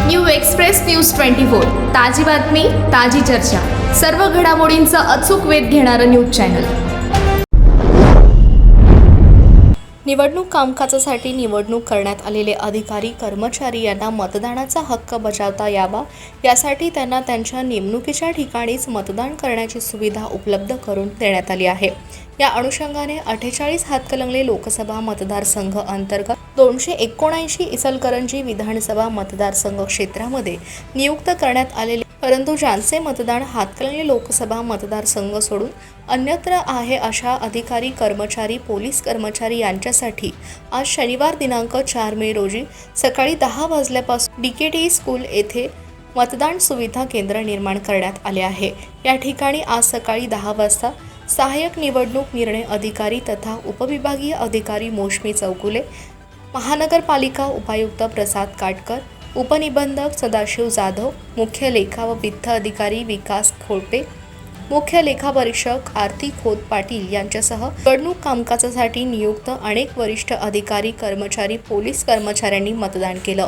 New express news 24 ताजी बातमी ताजी चर्चा सर्व घडामोडींचा अचूक वेध घेणारं न्यूज चॅनल। निवडणूक कामकाजासाठी निवडणूक करण्यात आलेले अधिकारी कर्मचारी यांना मतदानाचा हक्क बजावता यावा यासाठी त्यांना त्यांच्या नेमणुकीच्या ठिकाणीच मतदान करण्याची सुविधा उपलब्ध करून देण्यात आली आहे। या अनुषंगाने 48 हातकणंगले लोकसभा मतदारसंघ अंतर्गत 279 इचलकरंजी विधानसभा मतदारसंघ क्षेत्रामध्ये नियुक्त करण्यात आलेले परंतु ज्यांचे मतदान हातकणंगले लोकसभा मतदारसंघ सोडून अन्यत्र आहे अशा अधिकारी कर्मचारी पोलीस कर्मचारी यांच्यासाठी आज शनिवार दिनांक 4 मे रोजी सकाळी 10 वाजल्यापासून DKT स्कूल येथे मतदान सुविधा केंद्र निर्माण करण्यात आले आहे। या ठिकाणी आज सकाळी 10 वाजता सहाय्यक निवडणूक निर्णय अधिकारी तथा उपविभागीय अधिकारी मोशमी चौगुले, महानगरपालिका उपायुक्त प्रसाद काटकर, उपनिबंधक सदाशिव जाधव, मुख्य लेखा व वित्त अधिकारी विकास खोडपे, मुख्य लेखा परीक्षक आरती खोत पाटील यांच्यासह निवडणूक कामकाजासाठी नियुक्त अनेक वरिष्ठ अधिकारी कर्मचारी पोलीस कर्मचाऱ्यांनी मतदान केलं।